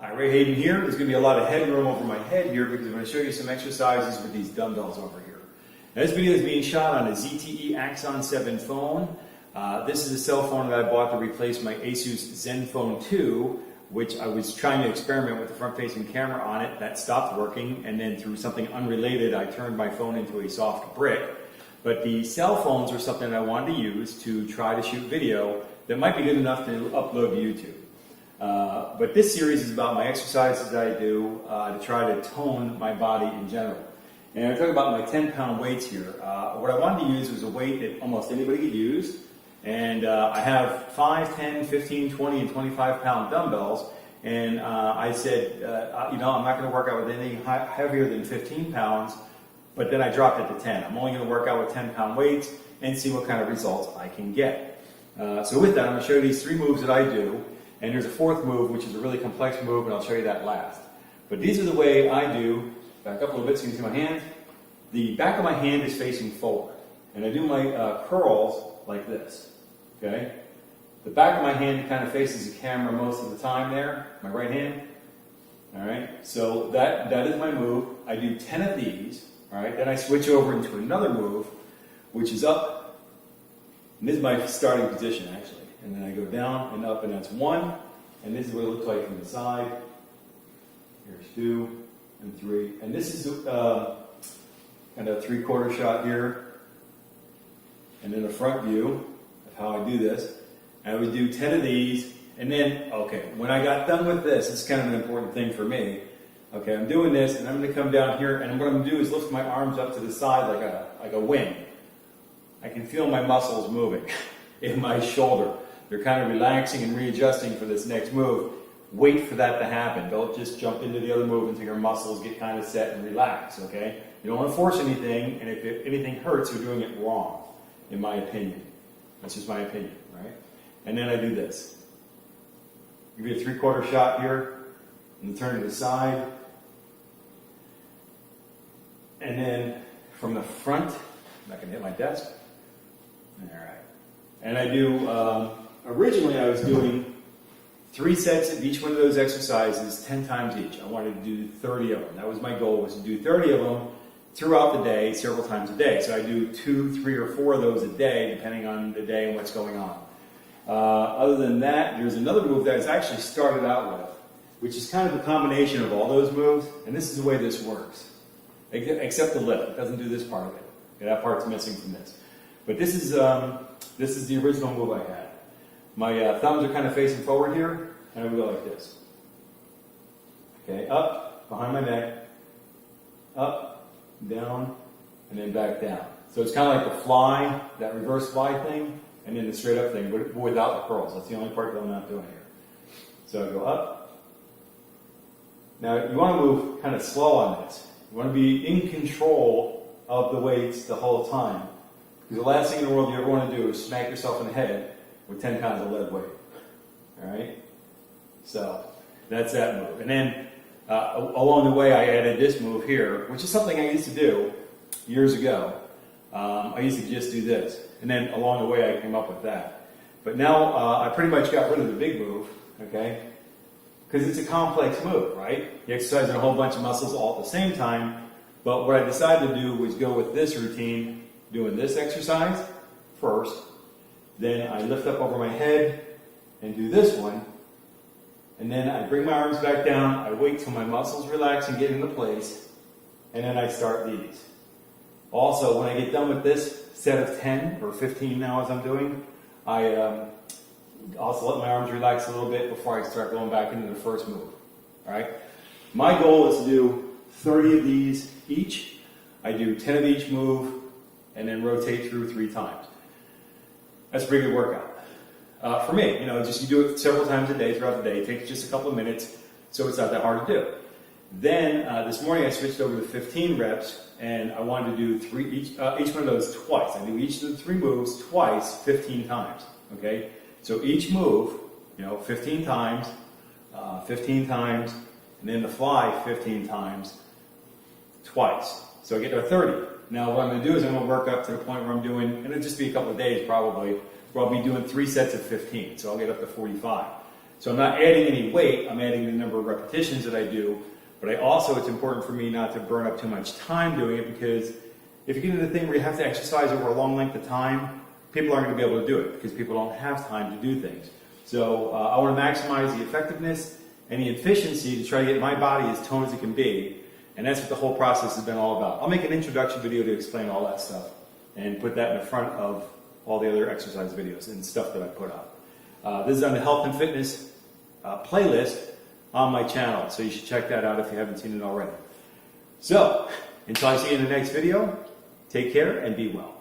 Hi, Ray Hayden here. There's going to be a lot of headroom over my head here because I'm going to show you some exercises with these dumbbells over here. Now, this video is being shot on a ZTE Axon 7 phone. This is a cell phone that I bought to replace my Asus Zenfone 2, which I was trying to experiment with the front-facing camera on it. That stopped working, and then through something unrelated, I turned my phone into a soft brick. But the cell phones are something I wanted to use to try to shoot video that might be good enough to upload to YouTube. But this series is about my exercises that I do to try to tone my body in general. And I'm talking about my 10-pound weights here. What I wanted to use was a weight that almost anybody could use. And I have 5, 10, 15, 20, and 25-pound dumbbells. And I said, I'm not going to work out with anything heavier than 15 pounds. But then I dropped it to 10. I'm only going to work out with 10-pound weights and see what kind of results I can get. So with that, I'm going to show you these 3 moves that I do. And there's a 4th move, which is a really complex move, and I'll show you that last. But these are the way I do. Back up a little bit so you can see my hands. The back of my hand is facing forward. And I do my curls like this. Okay? The back of my hand kind of faces the camera most of the time there, my right hand. Alright? So that is my move. I do 10 of these. Alright? Then I switch over into another move, which is up. And this is my starting position, actually. And then I go down and up, and that's 1. And this is what it looks like from the side. Here's 2 and 3. And this is kind of a 3/4 shot here. And then a front view of how I do this. And I would do 10 of these. And then, okay, when I got done with this, it's kind of an important thing for me. Okay, I'm doing this, and I'm going to come down here, and what I'm going to do is lift my arms up to the side like a wing. I can feel my muscles moving in my shoulder. They're kind of relaxing and readjusting for this next move. Wait for that to happen. Don't just jump into the other move until your muscles get kind of set and relax, okay? You don't want to force anything, and if anything hurts, you're doing it wrong, in my opinion. That's just my opinion, right? And then I do this. Give you a 3/4 shot here, and turn to the side. And then from the front, I'm not going to hit my desk. All right. And I do, originally I was doing 3 sets of each one of those exercises 10 times each. I wanted to do 30 of them. That was my goal, was to do 30 of them throughout the day, several times a day. So I do 2, 3, or 4 of those a day, depending on the day and what's going on. Other than that, there's another move that I actually started out with, which is kind of a combination of all those moves, and this is the way this works. Except the lift. It doesn't do this part of it. Okay, that part's missing from this. But this is the original move I had. My thumbs are kind of facing forward here, and I would go like this. Okay, up, behind my neck, up, down, and then back down. So it's kind of like the fly, that reverse fly thing, and then the straight up thing, but without the curls. That's the only part that I'm not doing here. So I go up. Now, you want to move kind of slow on this. You want to be in control of the weights the whole time. Because the last thing in the world you ever want to do is smack yourself in the head with 10 pounds of lead weight. Alright? So, that's that move. And then, along the way, I added this move here, which is something I used to do years ago. I used to just do this. And then, along the way, I came up with that. But now, I pretty much got rid of the big move, okay? Because it's a complex move, right? You're exercising a whole bunch of muscles all at the same time. But what I decided to do was go with this routine, doing this exercise first. Then I lift up over my head and do this one. And then I bring my arms back down. I wait till my muscles relax and get into place. And then I start these. Also, when I get done with this set of 10 or 15 now as I'm doing, I also let my arms relax a little bit before I start going back into the first move. Alright? My goal is to do 30 of these each. I do 10 of each move and then rotate through 3 times. That's a pretty good workout. For me, you do it several times a day throughout the day. It takes just a couple of minutes, so it's not that hard to do. Then, this morning I switched over to 15 reps, and I wanted to do each one of those twice. I do each of the 3 moves twice, 15 times. Okay? So each move, 15 times, and then the fly 15 times, twice. So I get to 30. Now what I'm going to do is I'm going to work up to the point where I'm doing, and it'll just be a couple of days probably, where I'll be doing 3 sets of 15. So I'll get up to 45. So I'm not adding any weight, I'm adding the number of repetitions that I do, but it's important for me not to burn up too much time doing it, because if you get into the thing where you have to exercise over a long length of time, people aren't going to be able to do it because people don't have time to do things. So I want to maximize the effectiveness and the efficiency to try to get my body as toned as it can be, and that's what the whole process has been all about. I'll make an introduction video to explain all that stuff and put that in the front of all the other exercise videos and stuff that I put up. This is on the health and fitness playlist on my channel, so you should check that out if you haven't seen it already. So, until I see you in the next video, take care and be well.